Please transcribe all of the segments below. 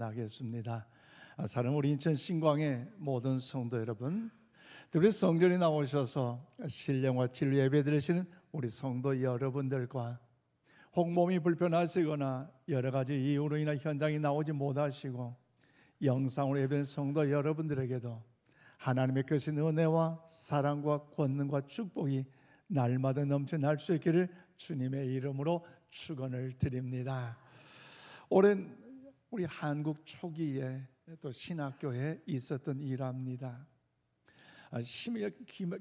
나겠습니다. 사랑 우리 인천 신광의 모든 성도 여러분, 특별히 성전에 나오셔서 신령과 진리 예배 드리시는 우리 성도 여러분들과 혹 몸이 불편하시거나 여러 가지 이유로 인해 현장에 나오지 못하시고 영상으로 예배드리는 성도 여러분들에게도 하나님의 크신 은혜와 사랑과 권능과 축복이 날마다 넘쳐날 수 있기를 주님의 이름으로 축원을 드립니다. 오랜 우리 한국 초기에 또 신학교에 있었던 일합니다.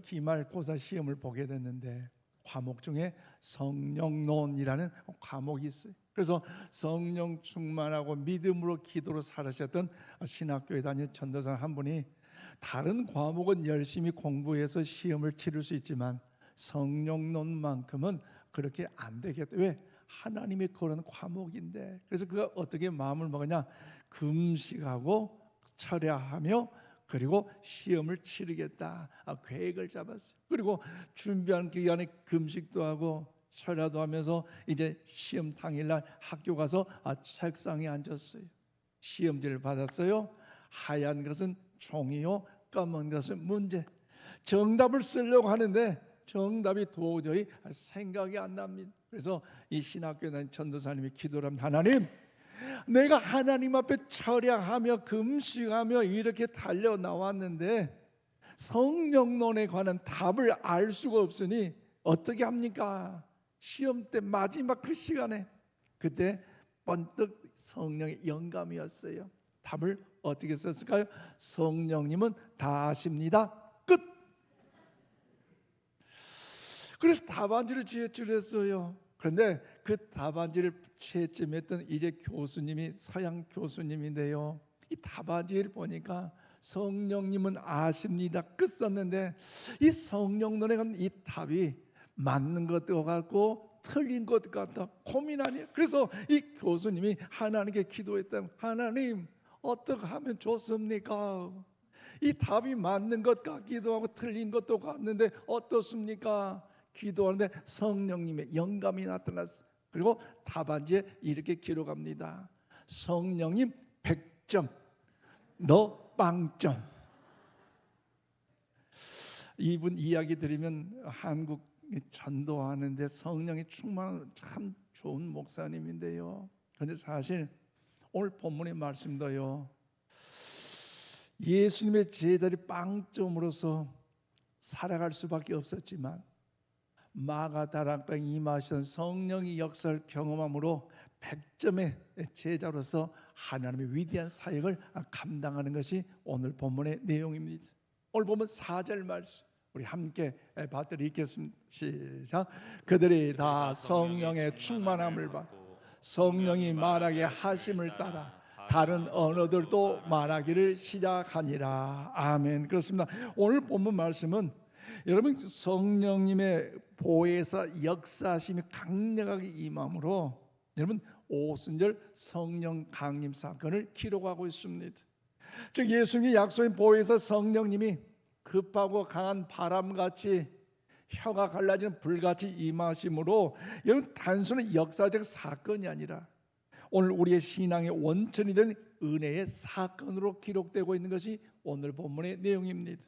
기말고사 시험을 보게 됐는데 과목 중에 성령론이라는 과목이 있어요. 그래서 성령 충만하고 믿음으로 기도로 살으셨던 신학교에 다니는 전도사 한 분이 다른 과목은 열심히 공부해서 시험을 치를 수 있지만 성령론만큼은 그렇게 안 되겠다. 왜? 하나님의 그런 과목인데. 그래서 그가 어떻게 마음을 먹었냐? 금식하고 철야하며 그리고 시험을 치르겠다 계획을 잡았어요. 그리고 준비하는 기간에 금식도 하고 철야도 하면서 이제 시험 당일날 학교 가서 책상에 앉았어요. 시험지를 받았어요. 하얀 것은 종이요, 검은 것은 문제. 정답을 쓰려고 하는데 정답이 도저히 생각이 안 납니다. 그래서 이 신학교에 다니는 전도사님이 기도를 합니다. 하나님, 내가 하나님 앞에 철야하며 금식하며 이렇게 달려 나왔는데 성령론에 관한 답을 알 수가 없으니 어떻게 합니까? 시험 때 마지막 그 시간에 그때 번뜩 성령의 영감이었어요. 답을 어떻게 썼을까요? 성령님은 다 아십니다. 끝. 그래서 답안지를 제출했어요. 그런데 그 답안지를 채점했던 이제 교수님이 서양 교수님인데요. 이 답안지를 보니까 성령님은 아십니다. 끝 썼는데 이 성령론에 관한 이 답이 맞는 것도 같고 틀린 것 같다 고민하니. 그래서 이 교수님이 하나님께 기도했다. 하나님, 어떻게 하면 좋습니까? 이 답이 맞는 것 같기도 하고 틀린 것도 같는데 어떻습니까? 기도하는데 성령님의 영감이 나타났어. 그리고 답안지에 이렇게 기록합니다. 성령님 100점, 너 빵점. 이분 이야기 들으면 한국 전도하는데 성령이 충만한 참 좋은 목사님인데요. 그런데 사실 오늘 본문의 말씀도요, 예수님의 제자리 빵점으로서 살아갈 수밖에 없었지만 마가다락방에 임하신 성령의 역사를 경험함으로 100점의 제자로서 하나님의 위대한 사역을 감당하는 것이 오늘 본문의 내용입니다. 오늘 보면 4절 말씀 우리 함께 받들어 읽겠습니다. 시작. 그들이 다 성령의 충만함을 받고 성령이 말하게 하심을 따라 다른 언어들도 말하기를 시작하니라. 아멘. 그렇습니다. 오늘 본문 말씀은 여러분 성령님의 보혜사 역사심이 강력하게 임함으로 여러분 오순절 성령 강림 사건을 기록하고 있습니다. 즉 예수님이 약속인 보혜사 성령님이 급하고 강한 바람같이 혀가 갈라지는 불같이 임하심으로 여러분 단순한 역사적 사건이 아니라 오늘 우리의 신앙의 원천이 된 은혜의 사건으로 기록되고 있는 것이 오늘 본문의 내용입니다.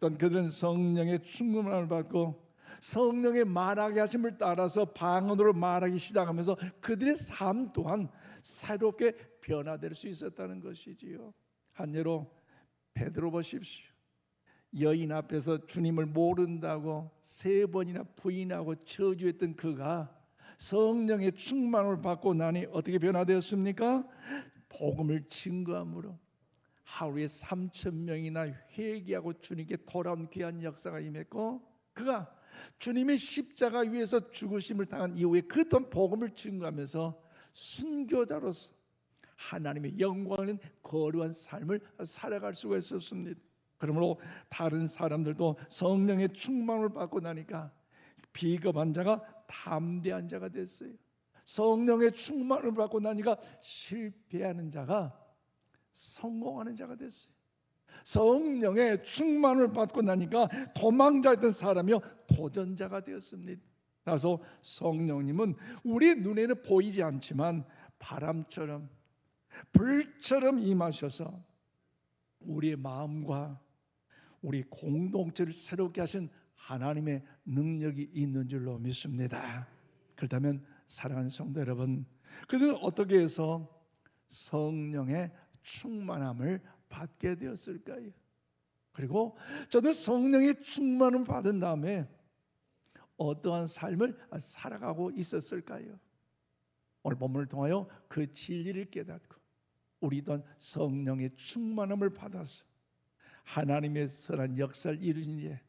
또한 그들은 성령의 충만함을 받고 성령의 말하게 하심을 따라서 방언으로 말하기 시작하면서 그들의 삶 또한 새롭게 변화될 수 있었다는 것이지요. 한 예로 베드로 보십시오. 여인 앞에서 주님을 모른다고 3번이나 부인하고 저주했던 그가 성령의 충만을 받고 나니 어떻게 변화되었습니까? 복음을 증거함으로 하루에 3,000명이나 회개하고 주님께 돌아온 귀한 역사가 임했고, 그가 주님의 십자가 위에서 죽으심을 당한 이후에 그 또한 복음을 증거하면서 순교자로서 하나님의 영광을 거룩한 삶을 살아갈 수가 있었습니다. 그러므로 다른 사람들도 성령의 충만을 받고 나니까 비겁한 자가 담대한 자가 됐어요. 성령의 충만을 받고 나니까 실패하는 자가 성공하는 자가 됐어요. 성령의 충만을 받고 나니까 도망자였던 사람이요 도전자가 되었습니다. 그래서 성령님은 우리 눈에는 보이지 않지만 바람처럼 불처럼 임하셔서 우리의 마음과 우리 공동체를 새롭게 하신 하나님의 능력이 있는 줄로 믿습니다. 그렇다면 사랑하는 성도 여러분, 그들은 어떻게 해서 성령의 충만함을 받게 되었을까요? 그리고 저도 성령의 충만을 받은 다음에 어떠한 삶을 살아가고 있었을까요? 오늘 본문을 통하여 그 진리를 깨닫고 우리 또한 성령의 충만함을 받아서 하나님의 선한 역사를 이루신 이에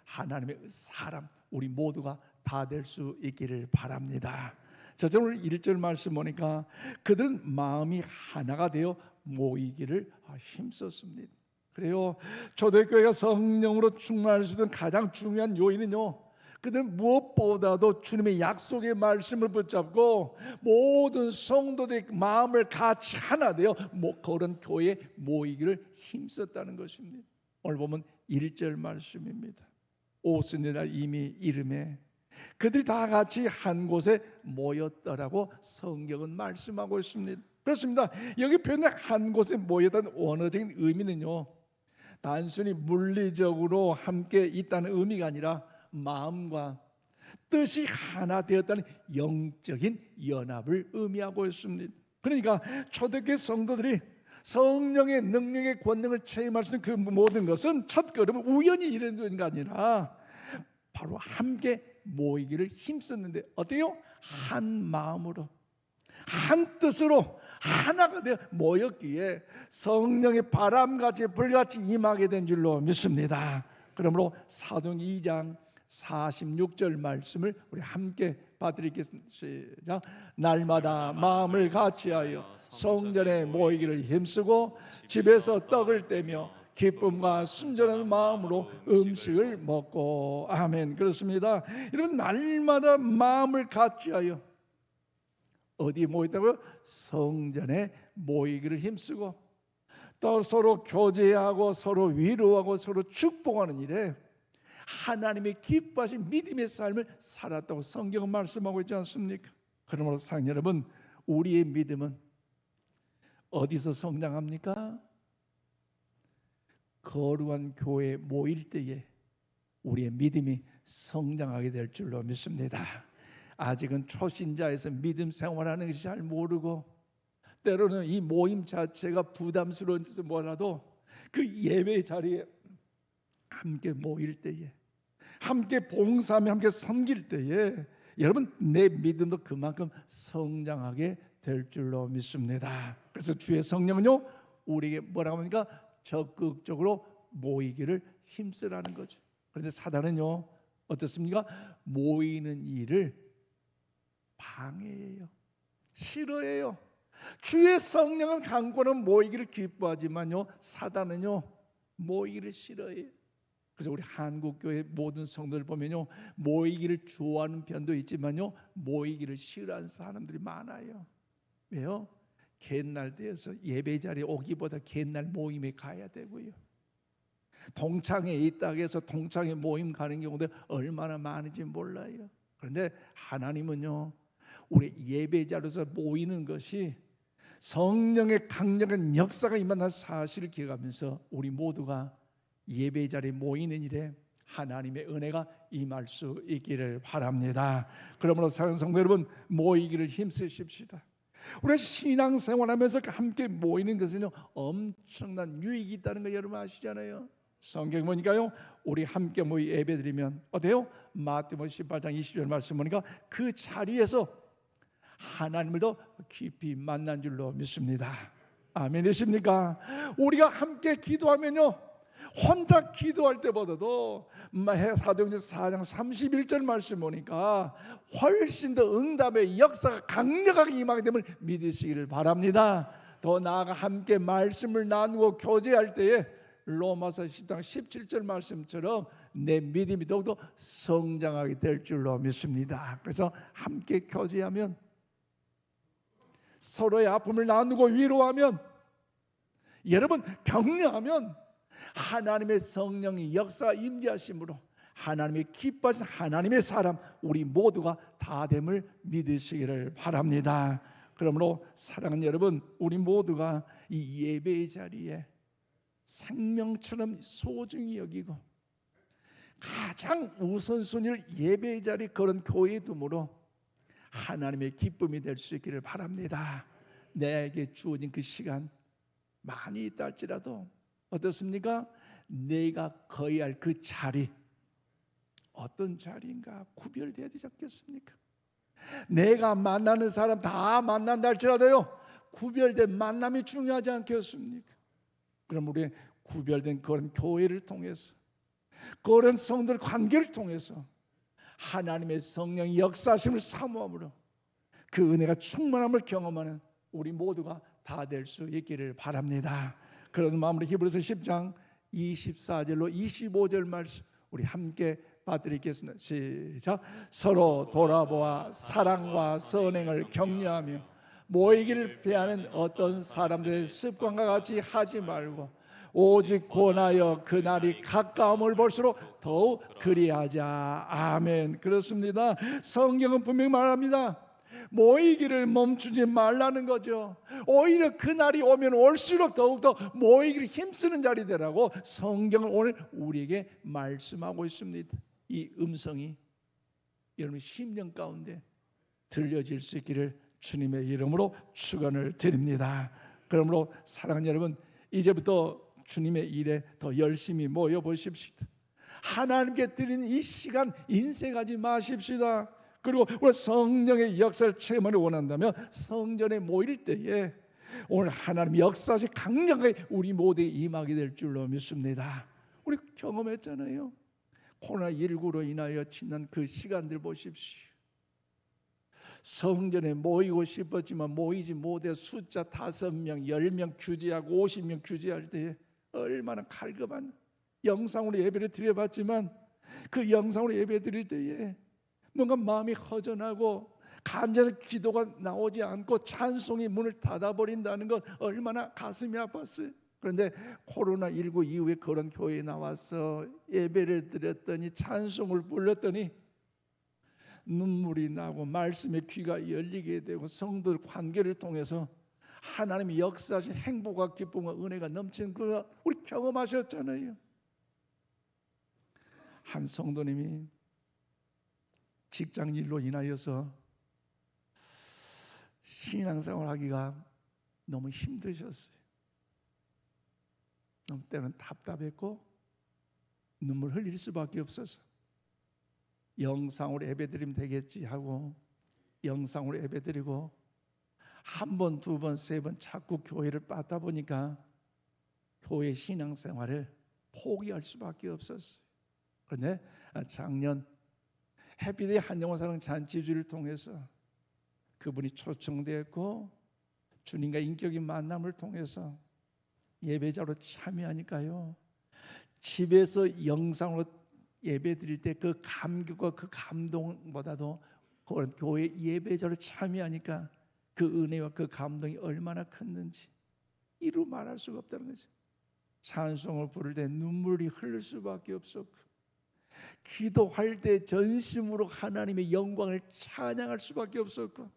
하나님의 사람 우리 모두가 다 될 수 있기를 바랍니다. 저 오늘 1절 말씀 보니까 그들은 마음이 하나가 되어 모이기를 힘썼습니다. 그래요. 초대교회가 성령으로 충만할 수 있는 가장 중요한 요인은요, 그들은 무엇보다도 주님의 약속의 말씀을 붙잡고 모든 성도들의 마음을 같이 하나 되어 그런 교회에 모이기를 힘썼다는 것입니다. 오늘 보면 1절 말씀입니다. 오순이라 이미 이름에 그들이 다 같이 한 곳에 모였더라고 성경은 말씀하고 있습니다. 그렇습니다. 여기 표현된 한 곳에 모였다는 원어적인 의미는요, 단순히 물리적으로 함께 있다는 의미가 아니라 마음과 뜻이 하나 되었다는 영적인 연합을 의미하고 있습니다. 그러니까 초대교회 성도들이 성령의 능력의 권능을 체험할 수 있는 그 모든 것은 첫 걸음은 우연히 이루어진 게 아니라 바로 함께 모이기를 힘썼는데 어때요? 한 마음으로 한 뜻으로 하나가 되어 모였기에 성령의 바람같이 불같이 임하게 된 줄로 믿습니다. 그러므로 사도행 2장 46절 말씀을 우리 함께 봐드리겠습니다. 시작. 날마다 마음을 같이하여 성전에 모이기를 힘쓰고 집에서 떡을 떼며 기쁨과 순전한 마음으로 음식을 먹고. 아멘. 그렇습니다. 여러분, 날마다 마음을 같이하여 어디에 모였다고요? 성전에 모이기를 힘쓰고 또 서로 교제하고 서로 위로하고 서로 축복하는 일에 하나님의 기뻐하신 믿음의 삶을 살았다고 성경은 말씀하고 있지 않습니까? 그러므로 사랑 여러분, 우리의 믿음은 어디서 성장합니까? 거룩한 교회에 모일 때에 우리의 믿음이 성장하게 될 줄로 믿습니다. 아직은 초신자에서 믿음 생활하는 것이 잘 모르고 때로는 이 모임 자체가 부담스러운지도 몰라도 그 예배 자리에 함께 모일 때에 함께 봉사하며 함께 섬길 때에 여러분 내 믿음도 그만큼 성장하게 될 줄로 믿습니다. 그래서 주의 성령은요 우리에게 뭐라고 합니까? 적극적으로 모이기를 힘쓰라는 거죠. 그런데 사단은요 어떻습니까? 모이는 일을 방해해요. 싫어해요. 주의 성령은 강권은 모이기를 기뻐하지만요 사단은요 모이기를 싫어해요. 그래서 우리 한국교회 모든 성도들 보면요 모이기를 좋아하는 편도 있지만요 모이기를 싫어하는 사람들이 많아요. 왜요? 개날 되어서 예배 자리에 오기보다 개날 모임에 가야 되고요. 동창회 있다고 해서 동창회 모임 가는 경우도 얼마나 많은지 몰라요. 그런데 하나님은요 우리 예배자로서 모이는 것이 성령의 강력한 역사가 임한 사실을 기억하면서 우리 모두가 예배 자리에 모이는 일에 하나님의 은혜가 임할 수 있기를 바랍니다. 그러므로 사랑하는 성도 여러분 모이기를 힘쓰십시다. 우리 신앙생활하면서 함께 모이는 것은요 엄청난 유익이 있다는 거 여러분 아시잖아요. 성경 보니까요 우리 함께 모이 예배드리면 어때요? 마태복음 18장 20절 말씀 보니까 그 자리에서 하나님을 더 깊이 만난 줄로 믿습니다. 아멘이십니까? 우리가 함께 기도하면요 혼자 기도할 때보다도 사도행전 4장 31절 말씀 보니까 훨씬 더 응답의 역사가 강력하게 임하게 됨을 믿으시기를 바랍니다. 더 나아가 함께 말씀을 나누고 교제할 때에 로마서 10장 17절 말씀처럼 내 믿음이 더욱더 성장하게 될 줄로 믿습니다. 그래서 함께 교제하면 서로의 아픔을 나누고 위로하면 여러분 격려하면 하나님의 성령의 역사 임재하심으로 하나님의 기뻐하신 하나님의 사람 우리 모두가 다 됨을 믿으시기를 바랍니다. 그러므로 사랑하는 여러분, 우리 모두가 이 예배의 자리에 생명처럼 소중히 여기고 가장 우선순위를 예배의 자리 그런 교회에 두므로 하나님의 기쁨이 될 수 있기를 바랍니다. 내게 주어진 그 시간 많이 있다 할지라도 어떻습니까? 내가 거해야 할 그 자리 어떤 자리인가 구별돼야 되지 않겠습니까? 내가 만나는 사람 다 만난다 할지라도요, 구별된 만남이 중요하지 않겠습니까? 그럼 우리 구별된 그런 교회를 통해서, 그런 성들 관계를 통해서 하나님의 성령의 역사심을 사모함으로 그 은혜가 충만함을 경험하는 우리 모두가 다 될 수 있기를 바랍니다. 그런 마음으로 히브리서 10장 24절로 25절 말씀 우리 함께 받드리겠습니다. 시작. 서로 돌아보아 사랑과 선행을 격려하며 모이기를 피하는 어떤 사람들의 습관과 같이 하지 말고 오직 권하여 그날이 가까움을 볼수록 더욱 그리하자. 아멘. 그렇습니다. 성경은 분명히 말합니다. 모이기를 멈추지 말라는 거죠. 오히려 그날이 오면 올수록 더욱더 모이기를 힘쓰는 자리 되라고 성경은 오늘 우리에게 말씀하고 있습니다. 이 음성이 여러분 심령 가운데 들려질 수 있기를 주님의 이름으로 축원을 드립니다. 그러므로 사랑하는 여러분, 이제부터 주님의 일에 더 열심히 모여 보십시오. 하나님께 드린 이 시간 인색하지 마십시다. 그리고 우리 성령의 역사를 체험하기 원한다면 성전에 모일 때에 오늘 하나님 역사시 강력하게 우리 모두에 임하게 될 줄로 믿습니다. 우리 경험했잖아요. 코로나19로 인하여 지난 그 시간들 보십시오. 성전에 모이고 싶었지만 모이지 못해 숫자 5명, 10명 규제하고 50명 규제할 때 얼마나 갈급한 영상으로 예배를 드려봤지만 그 영상으로 예배 드릴 때에 뭔가 마음이 허전하고 간절한 기도가 나오지 않고 찬송이 문을 닫아버린다는 것 얼마나 가슴이 아팠어요. 그런데 코로나19 이후에 그런 교회에 나와서 예배를 드렸더니 찬송을 불렀더니 눈물이 나고 말씀의 귀가 열리게 되고 성도들 관계를 통해서 하나님의 역사하신 행복과 기쁨과 은혜가 넘치는 걸 우리 경험하셨잖아요. 한 성도님이 직장 일로 인하여서 신앙생활 하기가 너무 힘드셨어요. 너무 때는 답답했고 눈물 흘릴 수밖에 없어서 영상으로 예배드리면 되겠지 하고 영상으로 예배드리고 한 번, 두 번, 세 번 자꾸 교회를 빠다 보니까 교회 신앙생활을 포기할 수밖에 없었어요. 그런데 작년 해피데이 한영원사랑 잔치주를 통해서 그분이 초청되었고 주님과 인격인 만남을 통해서 예배자로 참여하니까요, 집에서 영상으로 예배 드릴 때 그 감격과 그 감동보다도 그런 교회 예배자로 참여하니까 그 은혜와 그 감동이 얼마나 컸는지 이루 말할 수가 없다는 거죠. 찬송을 부를 때 눈물이 흐를 수밖에 없었고 기도할 때 전심으로 하나님의 영광을 찬양할 수밖에 없었고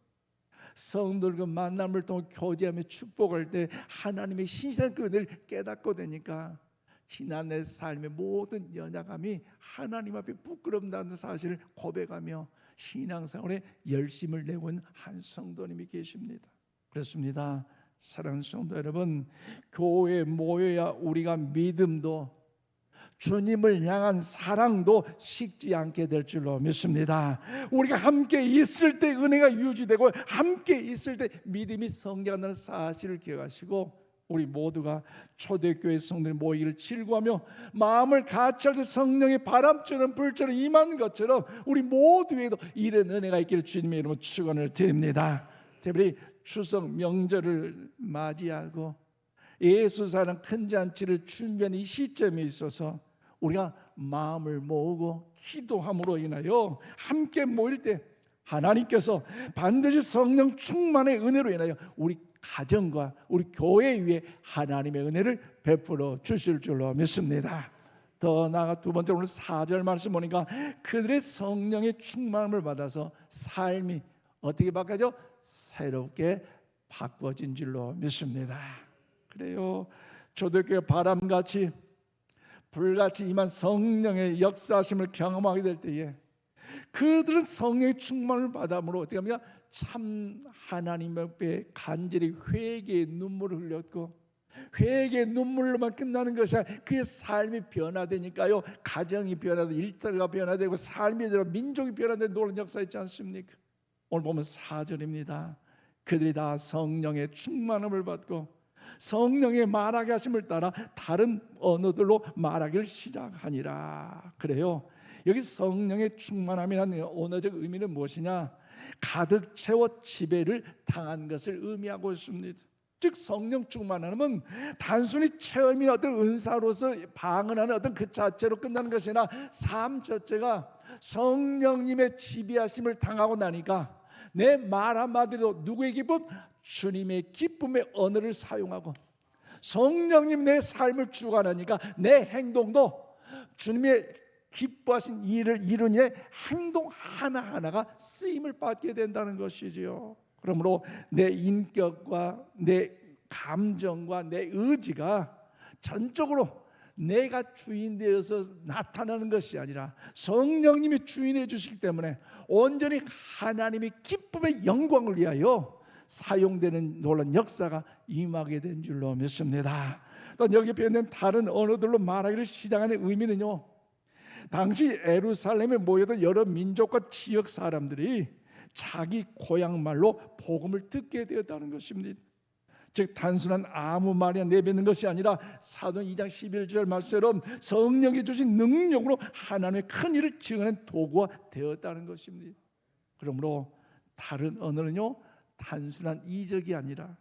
성도들과 만남을 통해 교제하며 축복할 때 하나님의 신실한 그 은혜를 깨닫고 되니까 지난 내 삶의 모든 연약함이 하나님 앞에 부끄럽다는 사실을 고백하며 신앙생활에 열심을 내고 있는 한 성도님이 계십니다. 그렇습니다. 사랑하는 성도 여러분, 교회에 모여야 우리가 믿음도 주님을 향한 사랑도 식지 않게 될 줄로 믿습니다. 우리가 함께 있을 때 은혜가 유지되고 함께 있을 때 믿음이 성장한다는 사실을 기억하시고 우리 모두가 초대교회 성도들이 모이기를 즐거워하며 마음을 같이 할 때 성령의 바람처럼 불처럼 임한 것처럼 우리 모두에도 이런 은혜가 있기를 주님의 이름으로 축원을 드립니다. 특별히 추석 명절을 맞이하고 예수사랑 큰 잔치를 준비하는 이 시점에 있어서 우리가 마음을 모으고 기도함으로 인하여 함께 모일 때 하나님께서 반드시 성령 충만의 은혜로 인하여 우리 가정과 우리 교회 위에 하나님의 은혜를 베풀어 주실 줄로 믿습니다. 더 나아가 두 번째 오늘 4절 말씀 보니까 그들의 성령의 충만함을 받아서 삶이 어떻게 바뀌어져? 새롭게 바꿔진 줄로 믿습니다. 그래요. 초대교회 바람같이 불같이 임한 성령의 역사하심을 경험하게 될 때에 그들은 성령의 충만을 받음으로 어떻게 합니까? 참 하나님 앞에 간절히 회개의 눈물을 흘렸고, 회개의 눈물로만 끝나는 것이 아니라 그의 삶이 변화되니까요, 가정이 변화되고 일터가 변화되고 삶이 변화되고 민족이 변화되는 놀라운 역사 있지 않습니까? 오늘 보면 4절입니다. 그들이 다 성령의 충만함을 받고 성령의 말하게 하심을 따라 다른 언어들로 말하기를 시작하니라. 그래요. 여기 성령의 충만함이라는 언어적 의미는 무엇이냐? 가득 채워 지배를 당한 것을 의미하고 있습니다. 즉 성령 충만함은 단순히 체험이나 어떤 은사로서 방언하는 어떤 그 자체로 끝나는 것이 아니라 삶 자체가 성령님의 지배하심을 당하고 나니까 내 말 한마디로 누구의 기쁨? 주님의 기쁨의 언어를 사용하고, 성령님 내 삶을 주관하니까 내 행동도 주님의 기뻐하신 일을 이루니 행동 하나하나가 쓰임을 받게 된다는 것이지요. 그러므로 내 인격과 내 감정과 내 의지가 전적으로 내가 주인 되어서 나타나는 것이 아니라 성령님이 주인해 주시기 때문에 온전히 하나님의 기쁨의 영광을 위하여 사용되는 놀라운 역사가 임하게 된 줄로 믿습니다. 또 여기 표현된 다른 언어들로 말하기를 시작하는 의미는요, 당시 예루살렘에 모여든 여러 민족과 지역 사람들이 자기 고향 말로 복음을 듣게 되었다는 것입니다. 즉 단순한 아무 말이나 내뱉는 것이 아니라 사도행 2장 11절 말씀처럼 성령이 주신 능력으로 하나님의 큰 일을 증언하는 도구가 되었다는 것입니다. 그러므로 다른 언어는요, 단순한 이적이 아니라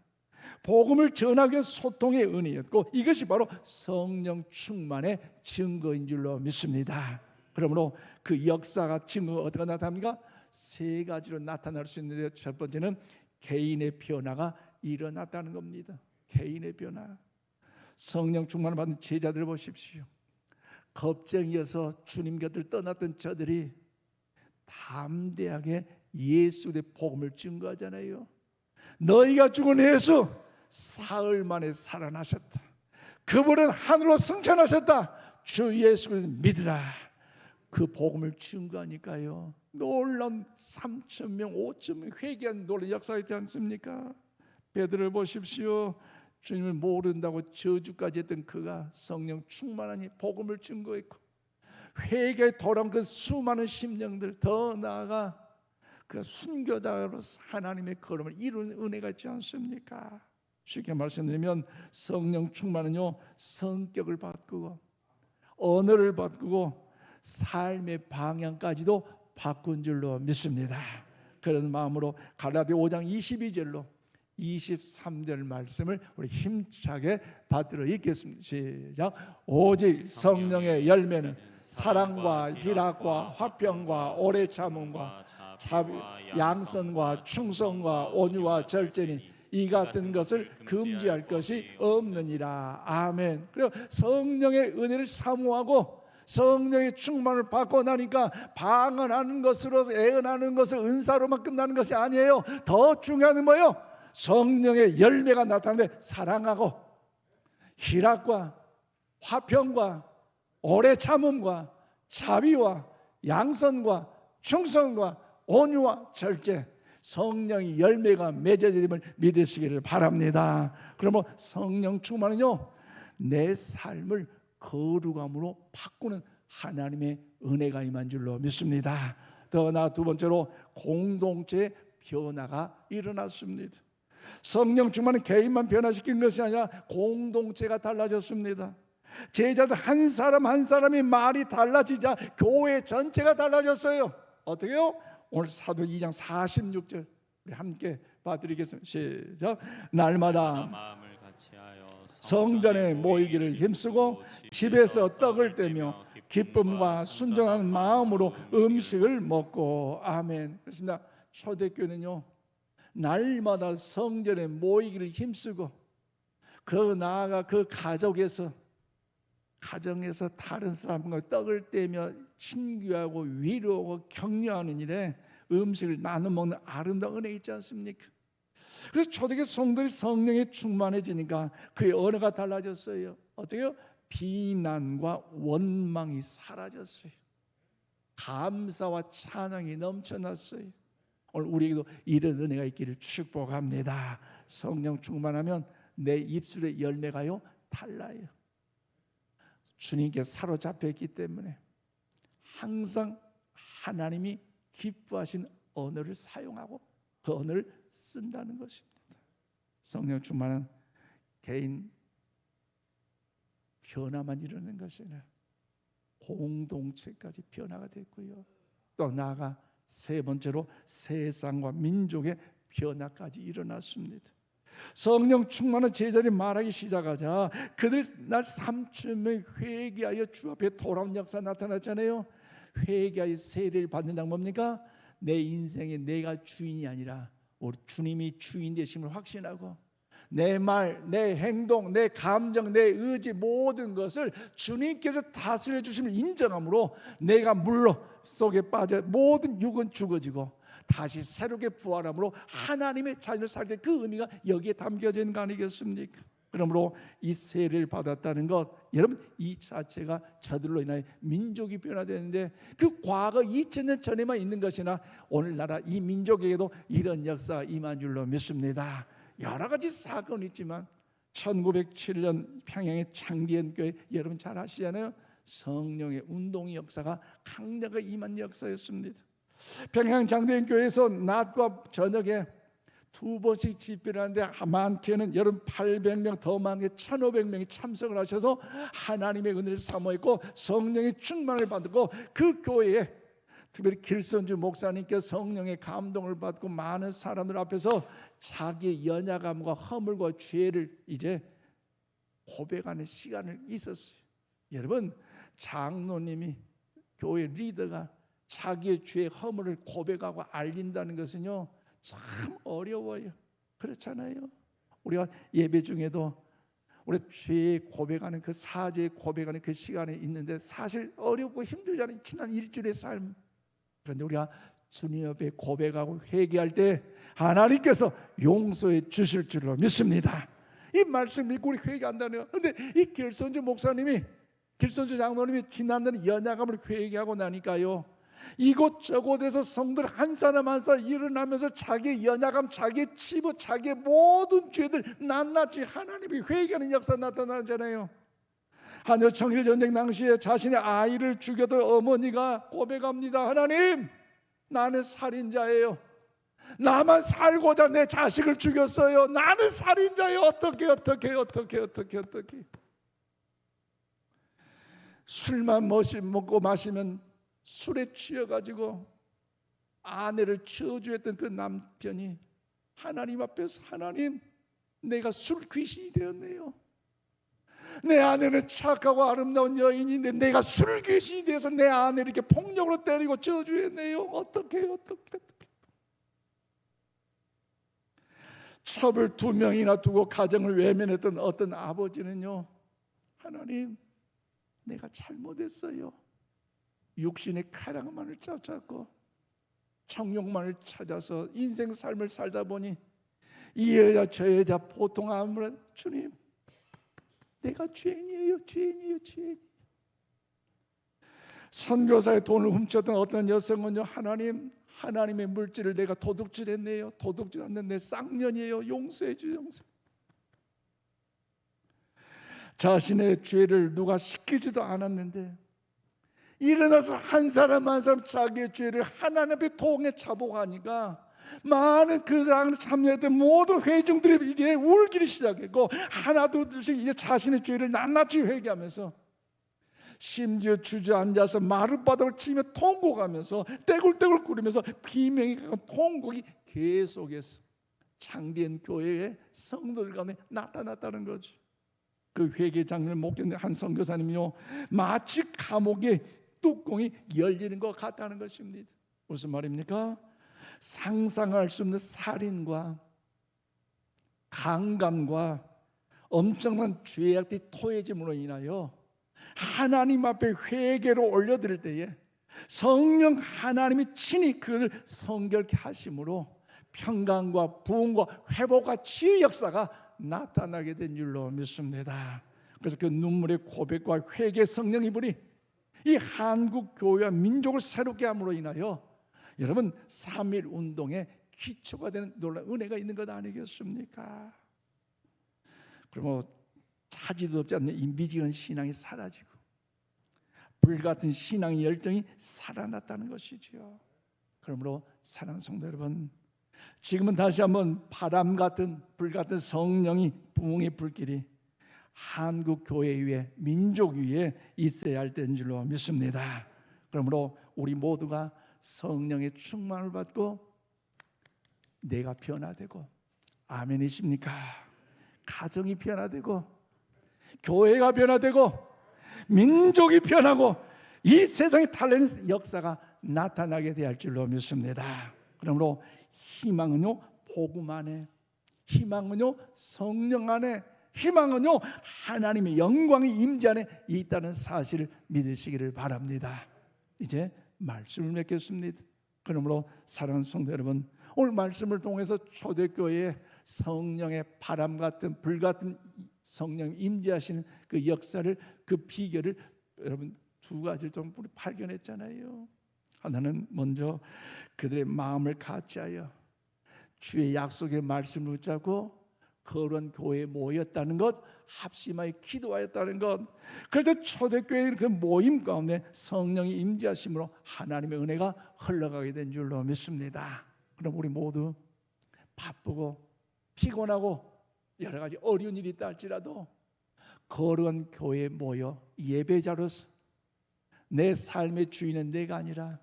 복음을 전하기 위한 소통의 은혜였고, 이것이 바로 성령 충만의 증거인 줄로 믿습니다. 그러므로 그 역사가 증거 어디가 나타납니까? 세 가지로 나타날 수 있는데, 첫 번째는 개인의 변화가 일어났다는 겁니다. 개인의 변화. 성령 충만을 받은 제자들 보십시오. 겁쟁이어서 주님 곁을 떠났던 저들이 담대하게 예수의 복음을 증거하잖아요. 너희가 죽은 예수 사흘 만에 살아나셨다. 그분은 하늘로 승천하셨다. 주 예수를 믿으라. 그 복음을 증거하니까요, 놀라운 3,000명 5,000명 회개한 놀라운 역사가 있지 않습니까? 베드로를 보십시오. 주님을 모른다고 저주까지 했던 그가 성령 충만하니 복음을 증거했고, 회개에 돌아온 그 수많은 심령들, 더 나아가 그 순교자로서 하나님의 걸음을 이룬 은혜가 있지 않습니까? 쉽게 말씀드리면 성령 충만은요, 성격을 바꾸고 언어를 바꾸고 삶의 방향까지도 바꾼 줄로 믿습니다. 그런 마음으로 갈라디아 5장 22절로 23절 말씀을 우리 힘차게 받들어 읽겠습니다. 시작. 오직 성령의 열매는 사랑과 희락과 화평과 오래 참음과 양선과 충성과 온유와 절제니 이 같은 것을 금지할 것이 없느니라. 아멘. 그리고 성령의 은혜를 사모하고 성령의 충만을 받고 나니까 방언하는 것으로 애언하는 것을 은사로만 끝나는 것이 아니에요. 더 중요한 건 뭐예요? 성령의 열매가 나타나는데 사랑하고 희락과 화평과 오래 참음과 자비와 양선과 충성과 온유와 절제, 성령의 열매가 맺어짐을 믿으시기를 바랍니다. 그러면 성령 충만은요, 내 삶을 거룩함으로 바꾸는 하나님의 은혜가 임한 줄로 믿습니다. 더 나아 두 번째로 공동체의 변화가 일어났습니다. 성령 충만은 개인만 변화시킨 것이 아니라 공동체가 달라졌습니다. 제자들 한 사람 한 사람이 말이 달라지자 교회 전체가 달라졌어요. 어떻게요? 오늘 사도 2장 46절 우리 함께 봐드리겠습니다. 시작. 날마다 성전에 모이기를 힘쓰고 집에서 떡을 떼며 기쁨과 순종하는 마음으로 음식을 먹고. 아멘. 그렇습니다. 초대교회는요, 날마다 성전에 모이기를 힘쓰고 그 나아가 그 가정에서 다른 사람과 떡을 떼며 친교하고 위로하고 격려하는 일에 음식을 나눠 먹는 아름다운 은혜 있지 않습니까? 그래서 초대교회 성도들이 성령에 충만해지니까 그의 언어가 달라졌어요. 어떻게요? 비난과 원망이 사라졌어요. 감사와 찬양이 넘쳐났어요. 오늘 우리에게도 이런 은혜가 있기를 축복합니다. 성령 충만하면 내 입술의 열매가요 달라요. 주님께 사로잡혀 있기 때문에 항상 하나님이 기뻐하신 언어를 사용하고 그 언어를 쓴다는 것입니다. 성령 충만은 개인 변화만 이루는 것이 아니라 공동체까지 변화가 됐고요. 또 나아가 세 번째로 세상과 민족의 변화까지 일어났습니다. 성령 충만한 제자들이 말하기 시작하자 그들 날 3,000명이 회개하여 주 앞에 돌아온 역사 나타났잖아요. 회개하여 세례를 받는다는 뭡니까? 내 인생에 내가 주인이 아니라 우리 주님이 주인 되심을 확신하고 내 말, 내 행동, 내 감정, 내 의지 모든 것을 주님께서 다스려 주심을 인정함으로 내가 물로 속에 빠져 모든 육은 죽어지고 다시 새롭게 부활함으로 하나님의 자녀를 살 때 그 의미가 여기에 담겨져 있는 거 아니겠습니까? 그러므로 이 세례를 받았다는 것, 여러분 이 자체가 저들로 인하여 민족이 변화되는데 그 과거 2000년 전에만 있는 것이나 오늘나라 이 민족에게도 이런 역사가 임한 줄로 믿습니다. 여러 가지 사건이 있지만 1907년 평양의 창기현 교회 여러분 잘 아시잖아요. 성령의 운동의 역사가 강력하게 임한 역사였습니다. 평양 장대현 교회에서 낮과 저녁에 두 번씩 집회를 하는데 많게는 여러분 800명 더 많게 1500명이 참석을 하셔서 하나님의 은혜를 사모했고 성령의 충만을 받고 그 교회에 특별히 길선주 목사님께서 성령의 감동을 받고 많은 사람들 앞에서 자기의 연약함과 허물과 죄를 이제 고백하는 시간을 있었어요. 여러분 장로님이 교회 리더가 자기의 죄의 허물을 고백하고 알린다는 것은요 참 어려워요. 그렇잖아요. 우리가 예배 중에도 우리 죄 고백하는 그 사죄 고백하는 그 시간이 있는데 사실 어렵고 힘들잖아요. 지난 일주일의 삶. 그런데 우리가 주님 앞에 고백하고 회개할 때 하나님께서 용서해 주실 줄로 믿습니다. 이 말씀 믿고 우리 회개한다네요. 그런데 이 길선주 목사님이 길선주 장로님이 지난날 연약함을 회개하고 나니까요 이곳저곳에서 성들 한 사람 한 사람 일어나면서 자기의 연약함, 자기의 치부, 자기의 모든 죄들 낱낱이 하나님이 회개하는 역사 나타나잖아요. 한일 청일 전쟁 당시에 자신의 아이를 죽여던 어머니가 고백합니다. 하나님, 나는 살인자예요. 나만 살고자 내 자식을 죽였어요. 나는 살인자예요. 어떻게 술만 먹고 마시면 술에 취해가지고 아내를 저주했던 그 남편이 하나님 앞에서 하나님, 내가 술 귀신이 되었네요. 내 아내는 착하고 아름다운 여인인데 내가 술 귀신이 돼서 내 아내를 이렇게 폭력으로 때리고 저주했네요. 어떻게 첩을 2명이나 두고 가정을 외면했던 어떤 아버지는요, 하나님, 내가 잘못했어요. 육신의 쾌락만을 쫓았고 정욕만을 찾아서 인생 삶을 살다 보니 이 여자 저 여자 보통 아무런 주님, 내가 죄인이에요. 선교사의 돈을 훔쳤던 어떤 여성은요, 하나님, 하나님의 물질을 내가 도둑질했네요. 도둑질하는 내 쌍년이에요. 용서해 주세요. 자신의 죄를 누가 시키지도 않았는데 일어나서 한 사람 한 사람 자기의 죄를 하나님 앞에 통해 자복하니까 많은 그 당을 참여했던 모든 회중들이 이제 울기 시작했고 하나둘씩 이제 자신의 죄를 낱낱이 회개하면서 심지어 주저앉아서 마룻바닥을 치며 통곡하면서 떼굴떼굴 굴으면서 비명이 가고 통곡이 계속해서 창대한 교회의 성도들 가운데 나타났다는 거죠. 그 회개 장면을 목격한 한 선교사님이요, 마치 감옥의 뚜껑이 열리는 것 같다는 것입니다. 무슨 말입니까? 상상할 수 없는 살인과 강간과 엄청난 죄악의 토해짐으로 인하여 하나님 앞에 회개로 올려드릴 때에 성령 하나님이 친히 그를 성결케 하심으로 평강과 부흥과 회복과 치유 역사가 나타나게 된 줄로 믿습니다. 그래서 그 눈물의 고백과 회개 성령의 불이 이 한국 교회와 민족을 새롭게 함으로 인하여 여러분 3.1 운동의 기초가 되는 놀라운 은혜가 있는 것 아니겠습니까? 그러면 차지도 없지 않는 이 미지근 신앙이 사라지고 불같은 신앙의 열정이 살아났다는 것이지요. 그러므로 사랑하는 성도 여러분, 지금은 다시 한번 바람 같은 불같은 성령이 부흥의 불길이 한국 교회 위에 민족 위에 있어야 할 때인 줄로 믿습니다. 그러므로 우리 모두가 성령의 충만을 받고 내가 변화되고, 아멘이십니까? 가정이 변화되고 교회가 변화되고 민족이 변하고 이 세상에 달라지는 역사가 나타나게 될 줄로 믿습니다. 그러므로 희망은요 복음 안에, 희망은요 성령 안에, 희망은요 하나님의 영광의 임재 안에 있다는 사실을 믿으시기를 바랍니다. 이제 말씀을 맺겠습니다. 그러므로 사랑하는 성도 여러분, 오늘 말씀을 통해서 초대교회에 성령의 바람 같은 불 같은 성령 임재하시는 그 역사를, 그 비결을 여러분 두 가지를 좀 발견했잖아요. 하나는 먼저 그들의 마음을 같이하여 주의 약속의 말씀을 붙잡고 거룩한 교회에 모였다는 것, 합심하여 기도하였다는 것. 그런데 초대교회의 그 모임 가운데 성령이 임재하심으로 하나님의 은혜가 흘러가게 된 줄로 믿습니다. 그럼 우리 모두 바쁘고 피곤하고 여러 가지 어려운 일이 있다 할지라도 거룩한 교회에 모여 예배자로서 내 삶의 주인은 내가 아니라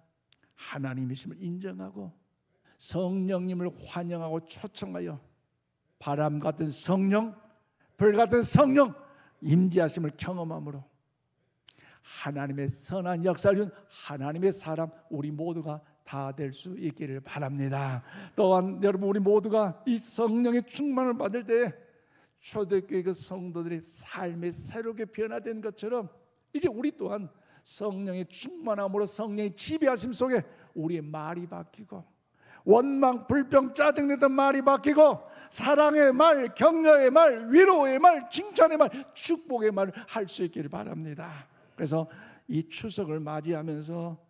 하나님이심을 인정하고 성령님을 환영하고 초청하여 바람 같은 성령, 불 같은 성령 임재하심을 경험함으로 하나님의 선한 역사를 준 하나님의 사람 우리 모두가 다 될 수 있기를 바랍니다. 또한 여러분 우리 모두가 이 성령의 충만을 받을 때 초대교회 그 성도들의 삶이 새롭게 변화된 것처럼 이제 우리 또한 성령의 충만함으로 성령의 지배하심 속에 우리의 말이 바뀌고 원망, 불평, 짜증내던 말이 바뀌고 사랑의 말, 격려의 말, 위로의 말, 칭찬의 말, 축복의 말을 할 수 있기를 바랍니다. 그래서 이 추석을 맞이하면서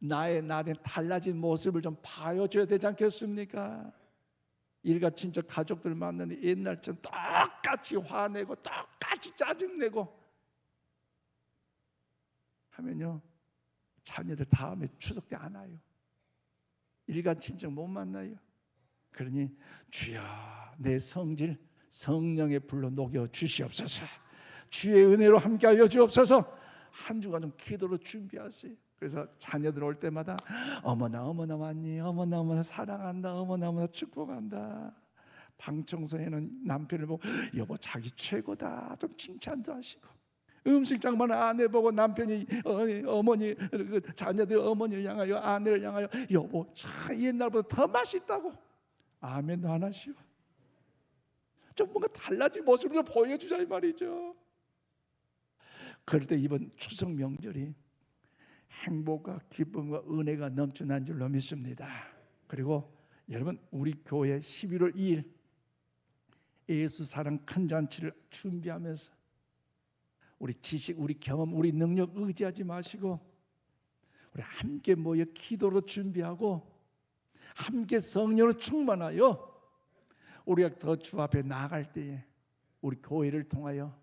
나의 달라진 모습을 좀 보여줘야 되지 않겠습니까? 일가 친척 가족들 만나는 옛날처럼 똑같이 화내고 똑같이 짜증내고 하면요 자녀들 다음에 추석 때 안 와요. 일가 친척 못 만나요. 그러니 주여 내 성질 성령의 불로 녹여 주시옵소서. 주의 은혜로 함께하여 주옵소서. 한 주간 좀 기도로 준비하세요. 그래서 자녀들 올 때마다 어머나 어머나 왔니? 어머나 어머나 사랑한다. 어머나 어머나 축복한다. 방 청소에는 남편을 보고 여보 자기 최고다 좀 칭찬도 하시고, 음식장만 아내 보고 남편이 어머니 그 자녀들 어머니를 향하여 아내를 향하여 여보 참 옛날보다 더 맛있다고 아멘도 안 하시고 좀 뭔가 달라진 모습을 보여주자 이 말이죠. 그럴 때 이번 추석 명절이 행복과 기쁨과 은혜가 넘쳐난 줄로 믿습니다. 그리고 여러분 우리 교회 11월 2일 예수 사랑 큰 잔치를 준비하면서 우리 지식, 우리 경험, 우리 능력 의지하지 마시고 우리 함께 모여 기도로 준비하고 함께 성령으로 충만하여 우리가 더 주 앞에 나아갈 때에 우리 교회를 통하여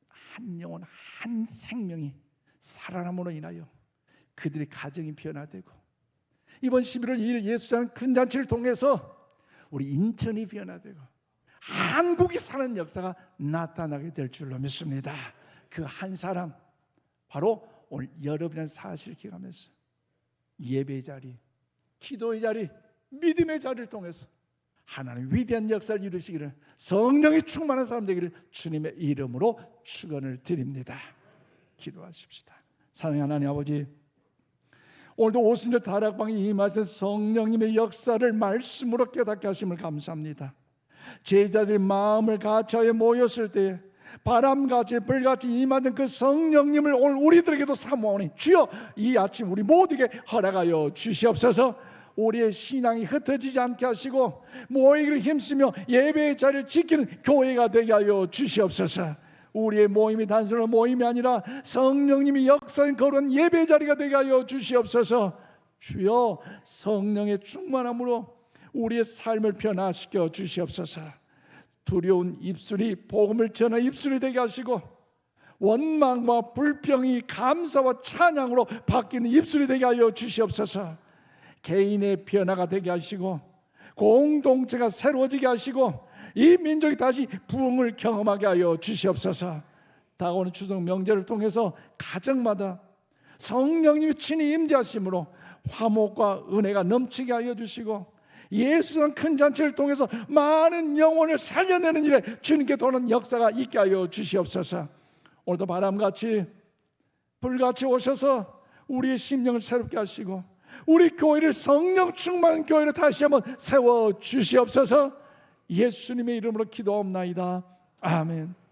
한 영혼 한 생명이 살아남으로 인하여 그들의 가정이 변화되고 이번 11월 2일 예수장 큰 잔치를 통해서 우리 인천이 변화되고 한국이 사는 역사가 나타나게 될 줄로 믿습니다. 그 한 사람 바로 오늘 여러분의 사실을 기억하면서 예배의 자리, 기도의 자리, 믿음의 자리를 통해서 하나님 위대한 역사를 이루시기를 성령이 충만한 사람 되기를 주님의 이름으로 축원을 드립니다. 기도하십시다. 사랑하는 하나님 아버지, 오늘도 오순절 다락방에 임하신 성령님의 역사를 말씀으로 깨닫게 하심을 감사합니다. 제자들이 마음을 같이하여 모였을 때 바람같이 불같이 임하던 그 성령님을 오늘 우리들에게도 사모하오니 주여 이 아침 우리 모두에게 허락하여 주시옵소서. 우리의 신앙이 흩어지지 않게 하시고 모이기를 힘쓰며 예배의 자리를 지키는 교회가 되게 하여 주시옵소서. 우리의 모임이 단순한 모임이 아니라 성령님이 역사인 거룩한 예배의 자리가 되게 하여 주시옵소서. 주여, 성령의 충만함으로 우리의 삶을 변화시켜 주시옵소서. 두려운 입술이 복음을 전하 입술이 되게 하시고 원망과 불평이 감사와 찬양으로 바뀌는 입술이 되게 하여 주시옵소서. 개인의 변화가 되게 하시고 공동체가 새로워지게 하시고 이 민족이 다시 부흥을 경험하게 하여 주시옵소서. 다가오는 추석 명절을 통해서 가정마다 성령님이 친히 임재하심으로 화목과 은혜가 넘치게 하여 주시고 예수상 큰 잔치를 통해서 많은 영혼을 살려내는 일에 주님께 도는 역사가 있게 하여 주시옵소서. 오늘도 바람같이 불같이 오셔서 우리의 심령을 새롭게 하시고 우리 교회를 성령 충만한 교회로 다시 한번 세워 주시옵소서. 예수님의 이름으로 기도하옵나이다. 아멘.